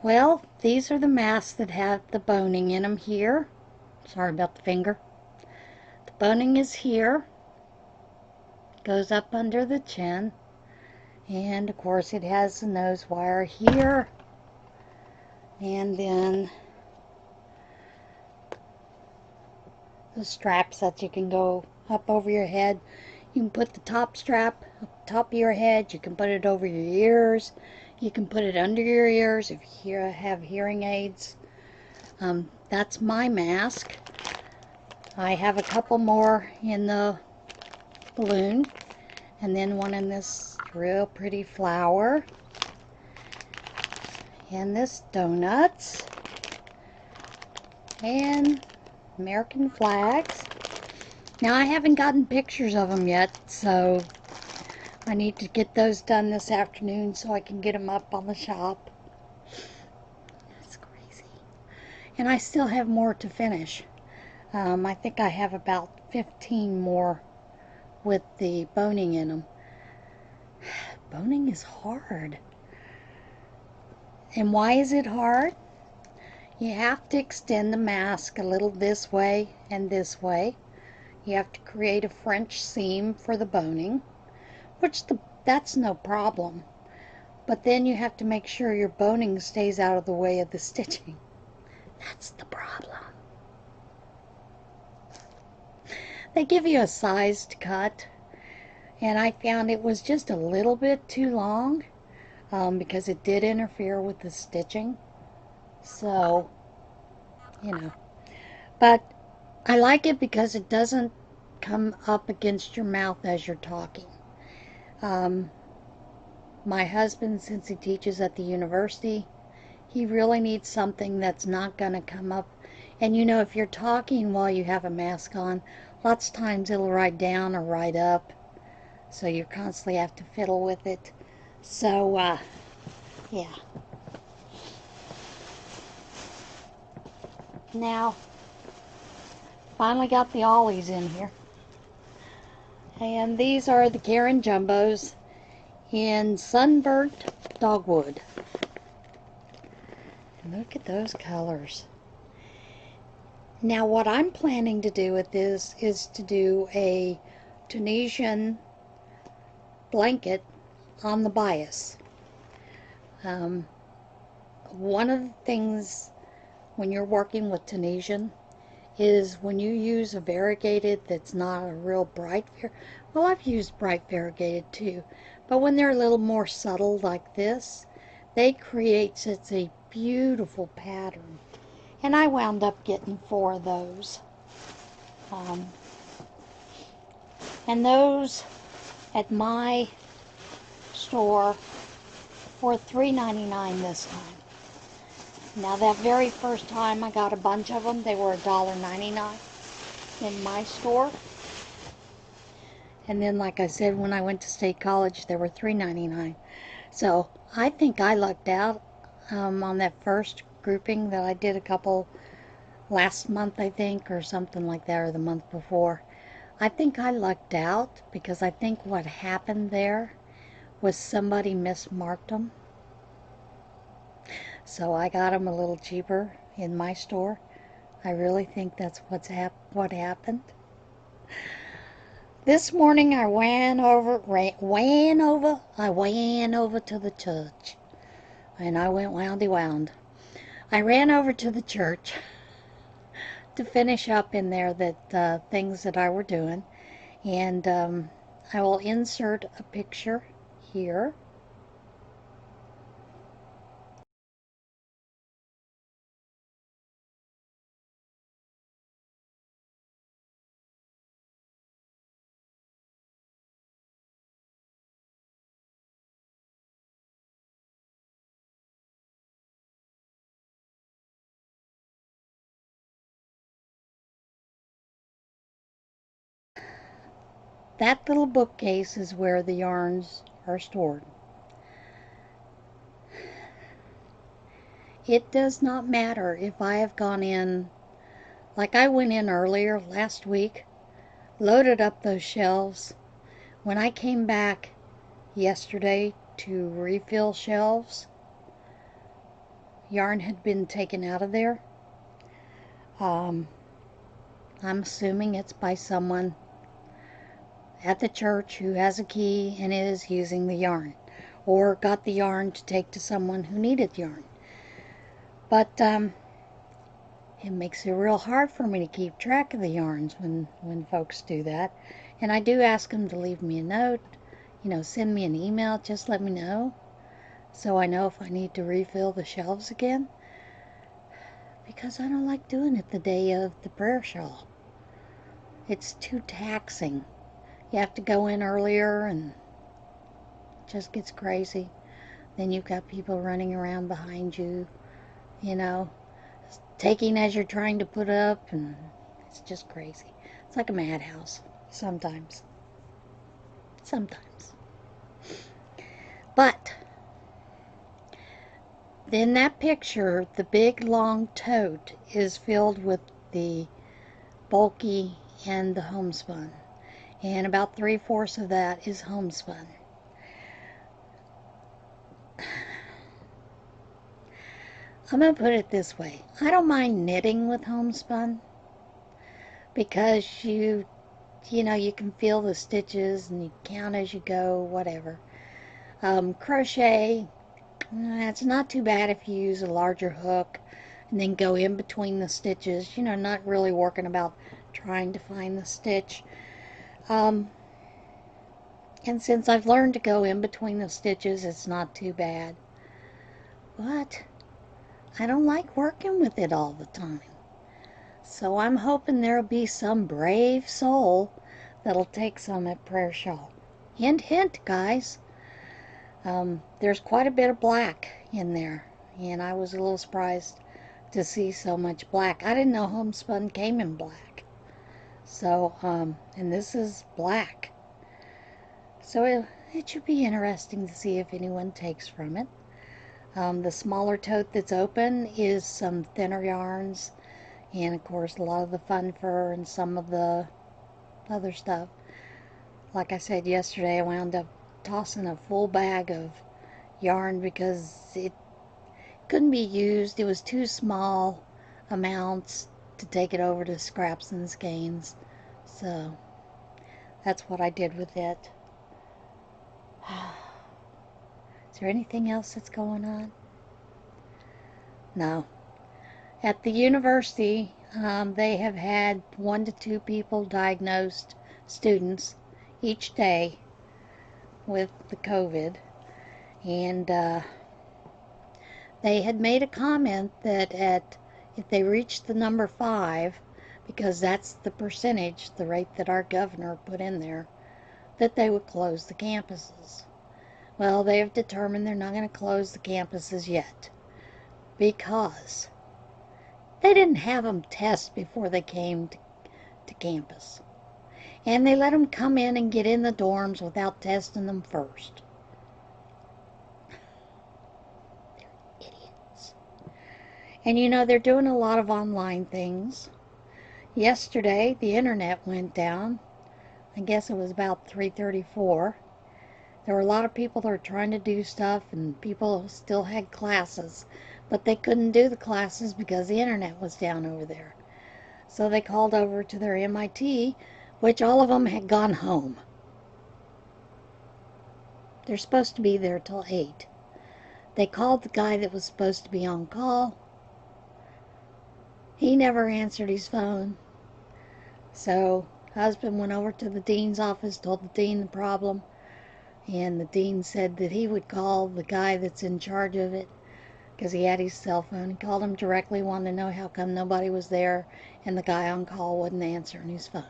Well, these are the masks that have the boning in them here. Sorry about the finger. The boning is here. Goes up under the chin. And of course it has the nose wire here. And then the straps that you can go up over your head. You can put the top strap up top of your head. You can put it over your ears. You can put it under your ears if you have hearing aids. That's my mask. I have a couple more in the balloon, and then one in this real pretty flower, and this donuts, and American flags. Now I haven't gotten pictures of them yet, so I need to get those done this afternoon so I can get them up on the shop. That's crazy. And I still have more to finish. I think I have about 15 more with the boning in them. Boning is hard. And why is it hard? You have to extend the mask a little this way and this way. You have to create a French seam for the boning, which that's no problem. But then you have to make sure your boning stays out of the way of the stitching. That's the problem. They give you a size to cut, and I found it was just a little bit too long because it did interfere with the stitching. So, you know. But I like it because it doesn't come up against your mouth as you're talking. My husband, since he teaches at the university, he really needs something that's not going to come up. And you know, if you're talking while you have a mask on, lots of times it'll ride down or ride up. So you constantly have to fiddle with it. So, yeah. Now, finally got the Ollies in here. And these are the Karen Jumbos in Sunburnt Dogwood. And look at those colors. Now what I'm planning to do with this is to do a Tunisian blanket on the bias. One of the things when you're working with Tunisian is when you use a variegated that's not a real bright, well, I've used bright variegated too, but when they're a little more subtle like this, they create such a beautiful pattern. And I wound up getting 4 of those. And those at my store were $3.99 this time. Now that very first time I got a bunch of them, they were $1.99 in my store. And then, like I said, when I went to State College, they were $3.99. So I think I lucked out on that first grouping that I did a couple last month, I think, or something like that, or the month before. I think I lucked out because I think what happened there was somebody mismarked them. So I got them a little cheaper in my store. I really think that's what happened. This morning I ran over to the church. And I went woundy wound. I ran over to the church to finish up in there that things that I were doing. And I will insert a picture here. That little bookcase is where the yarns are stored. It does not matter if I have gone in, like I went in earlier last week, loaded up those shelves. When I came back yesterday to refill shelves, yarn had been taken out of there. I'm assuming it's by someone at the church who has a key and is using the yarn, or got the yarn to take to someone who needed yarn. But it makes it real hard for me to keep track of the yarns when folks do that. And I do ask them to leave me a note, send me an email, just let me know, so I know if I need to refill the shelves again. Because I don't like doing it the day of the prayer shawl. It's too taxing. You have to go in earlier and it just gets crazy. Then you've got people running around behind you, taking as you're trying to put up, and it's just crazy. It's like a madhouse sometimes. But in that picture, the big long tote is filled with the bulky and the homespun, and about 3/4 of that is homespun. I'm going to put it this way. I don't mind knitting with homespun because you can feel the stitches and you count as you go, whatever. Crochet, it's not too bad if you use a larger hook and then go in between the stitches, not really working about trying to find the stitch. And since I've learned to go in between the stitches, it's not too bad. But I don't like working with it all the time. So I'm hoping there'll be some brave soul that'll take some at prayer shawl. Hint, hint, guys. There's quite a bit of black in there, and I was a little surprised to see so much black. I didn't know homespun came in black. So, and this is black. So it should be interesting to see if anyone takes from it. The smaller tote that's open is some thinner yarns, and of course a lot of the fun fur and some of the other stuff. Like I said yesterday, I wound up tossing a full bag of yarn because it couldn't be used. It was too small amounts to take it over to Scraps and Skeins. So that's what I did with it. Is there anything else that's going on? No. At the university, they have had 1 to 2 people diagnosed, students, each day with the COVID. And they had made a comment that if they reached the number 5, because that's the percentage, the rate that our governor put in there, that they would close the campuses. Well, they have determined they're not going to close the campuses yet because they didn't have them test before they came to campus. And they let them come in and get in the dorms without testing them first. They're idiots. And they're doing a lot of online things. Yesterday, the internet went down. I guess it was about 3:34. There were a lot of people that were trying to do stuff, and people still had classes, but they couldn't do the classes because the internet was down over there. So they called over to their MIT, which all of them had gone home. They're supposed to be there till 8. They called the guy that was supposed to be on call. He never answered his phone. So husband went over to the dean's office, told the dean the problem. And the dean said that he would call the guy that's in charge of it because he had his cell phone. He called him directly, wanted to know how come nobody was there and the guy on call wasn't answering his phone.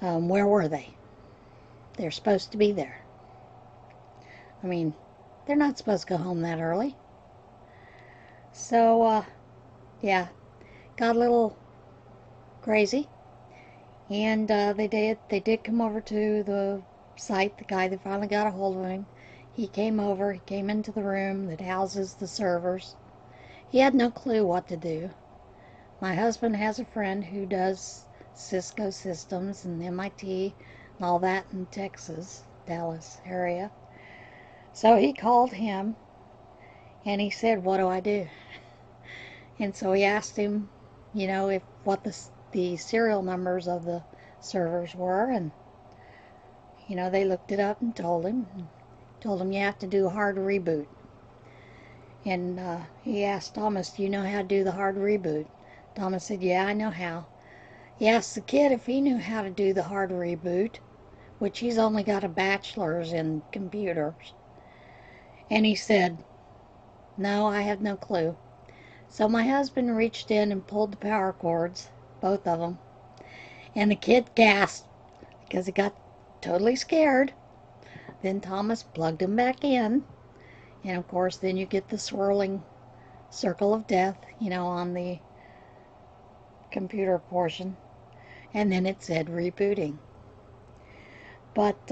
Where were they? They're supposed to be there. I mean, they're not supposed to go home that early. So, yeah, got a little crazy. And they did come over to the site. The guy that finally got a hold of him, he came over, he came into the room that houses the servers. He had no clue what to do. My husband has a friend who does Cisco systems and MIT and all that in Texas, Dallas area. So he called him, And he said, "What do I do?" And so he asked him, if what the serial numbers of the servers were, and they looked it up and told him you have to do a hard reboot. And he asked Thomas, "Do you know how to do the hard reboot?" Thomas said, "Yeah, I know how." He asked the kid if he knew how to do the hard reboot, which he's only got a bachelor's in computers. And he said, "No, I have no clue." So my husband reached in and pulled the power cords, both of them, and the kid gasped because he got totally scared. Then Thomas plugged him back in, and of course then you get the swirling circle of death, on the computer portion, and then it said rebooting. But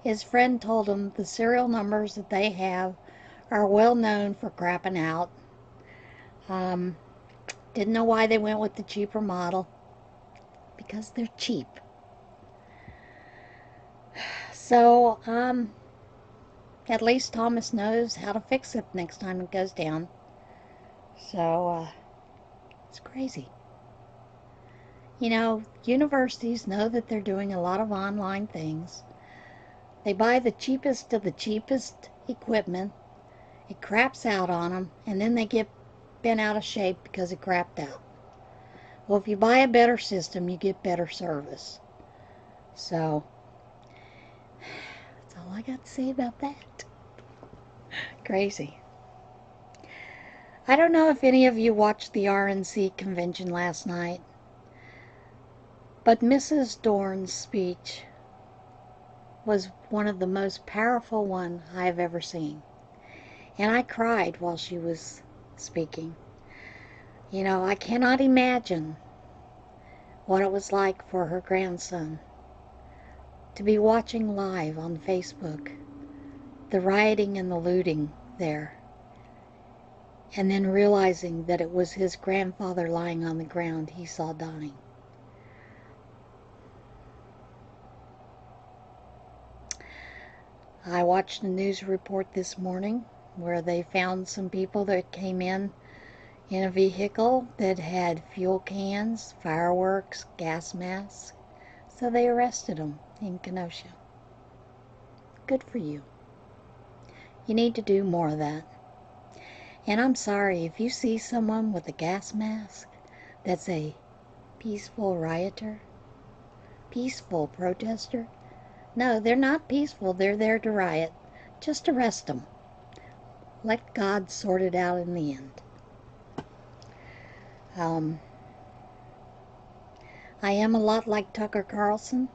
his friend told him the serial numbers that they have are well known for crapping out. Didn't know why they went with the cheaper model, because they're cheap. So at least Thomas knows how to fix it next time it goes down. So it's crazy. Universities know that they're doing a lot of online things. They buy the cheapest of the cheapest equipment. It craps out on them, and then they get bent out of shape because it crapped out. Well, if you buy a better system, you get better service. So that's all I got to say about that. Crazy. I don't know if any of you watched the RNC convention last night, but Mrs. Dorn's speech was one of the most powerful ones I've ever seen. And I cried while she was speaking. I cannot imagine what it was like for her grandson to be watching live on Facebook the rioting and the looting there, and then realizing that it was his grandfather lying on the ground he saw dying. I watched a news report this morning where they found some people that came in a vehicle that had fuel cans, fireworks, gas masks. So they arrested them in Kenosha. Good for you. You need to do more of that. And I'm sorry, if you see someone with a gas mask that's a peaceful rioter, peaceful protester, no, they're not peaceful, they're there to riot. Just arrest them. Let God sort it out in the end. I am a lot like Tucker Carlson.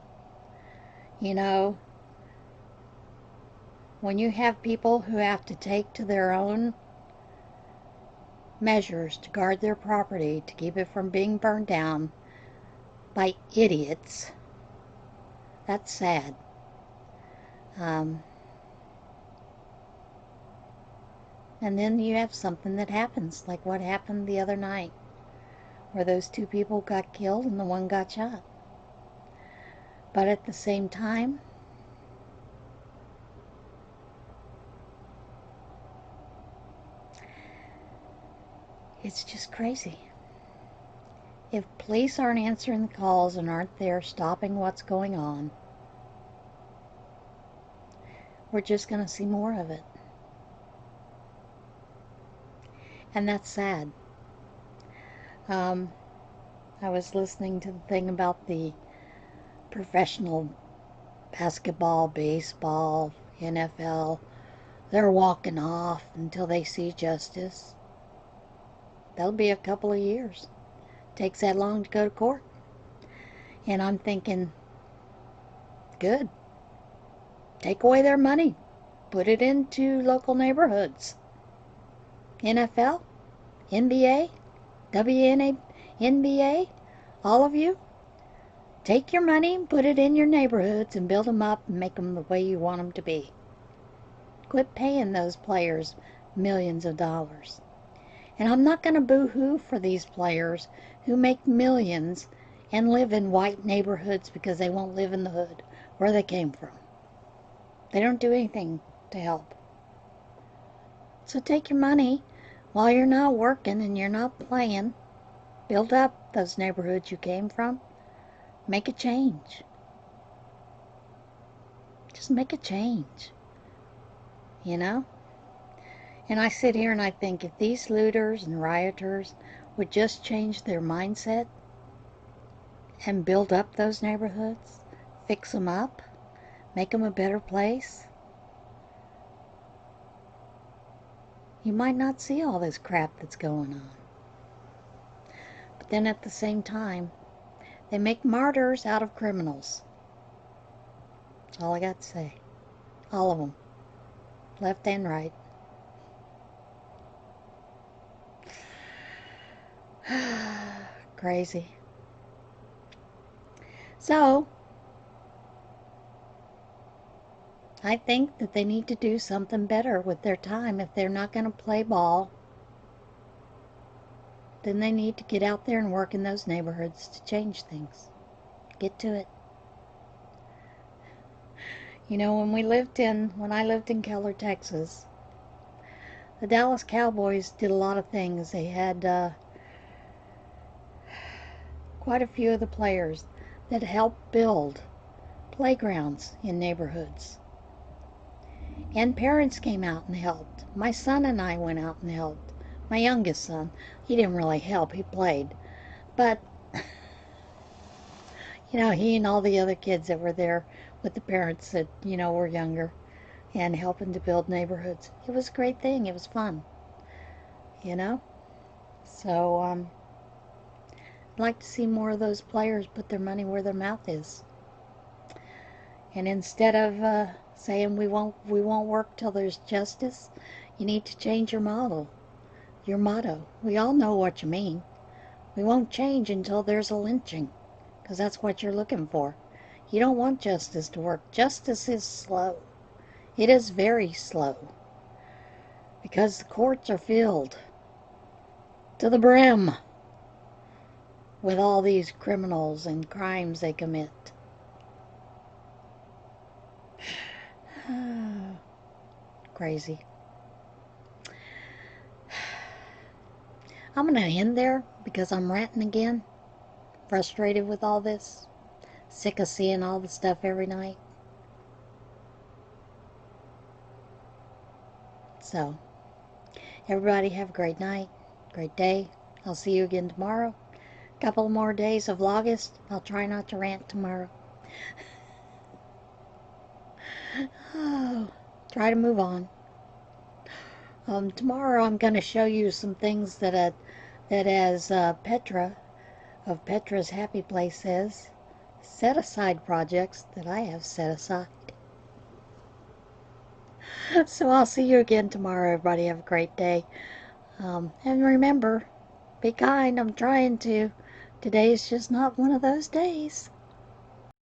When you have people who have to take to their own measures to guard their property, to keep it from being burned down by idiots, that's sad. And then you have something that happens, like what happened the other night, where those two people got killed and the one got shot. But at the same time, it's just crazy. If police aren't answering the calls and aren't there stopping what's going on, we're just going to see more of it. And that's sad. I was listening to the thing about the professional basketball, baseball, NFL. They're walking off until they see justice. That'll be a couple of years. Takes that long to go to court. And I'm thinking, good. Take away their money. Put it into local neighborhoods. NFL, NBA, WNBA, all of you, take your money and put it in your neighborhoods and build them up and make them the way you want them to be. Quit paying those players millions of dollars. And I'm not going to boo-hoo for these players who make millions and live in white neighborhoods because they won't live in the hood where they came from. They don't do anything to help. So take your money while you're not working and you're not playing. Build up those neighborhoods you came from. Make a change. Just make a change. You know? And I sit here and I think if these looters and rioters would just change their mindset and build up those neighborhoods, fix them up, make them a better place, you might not see all this crap that's going on. But then at the same time, they make martyrs out of criminals. That's all I got to say. All of them. Left and right. Crazy. So, I think that they need to do something better with their time. If they're not going to play ball, then they need to get out there and work in those neighborhoods to change things. Get to it. You know, when I lived in Keller, Texas, the Dallas Cowboys did a lot of things. They had quite a few of the players that helped build playgrounds in neighborhoods. And parents came out and helped. My son and I went out and helped. My youngest son, he didn't really help, he played. But, you know, he and all the other kids that were there with the parents that, you know, were younger and helping to build neighborhoods. It was a great thing. It was fun, you know. So, I'd like to see more of those players put their money where their mouth is. And instead of saying we won't work till there's justice, you need to change your motto. We all know what you mean. We won't change until there's a lynching, because that's what you're looking for. You don't want justice to work. Justice is slow. It is very slow, because the courts are filled to the brim with all these criminals and crimes they commit. Crazy. I'm going to end there because I'm ranting again. Frustrated with all this. Sick of seeing all the stuff every night. So, everybody have a great night, great day. I'll see you again tomorrow. A couple more days of Vlogust. I'll try not to rant tomorrow. Try to move on. Tomorrow I'm going to show you some things that as Petra of Petra's Happy Place says, set aside projects that I have set aside. So I'll see you again tomorrow, everybody. Have a great day. And remember, be kind. I'm trying to. Today's just not one of those days.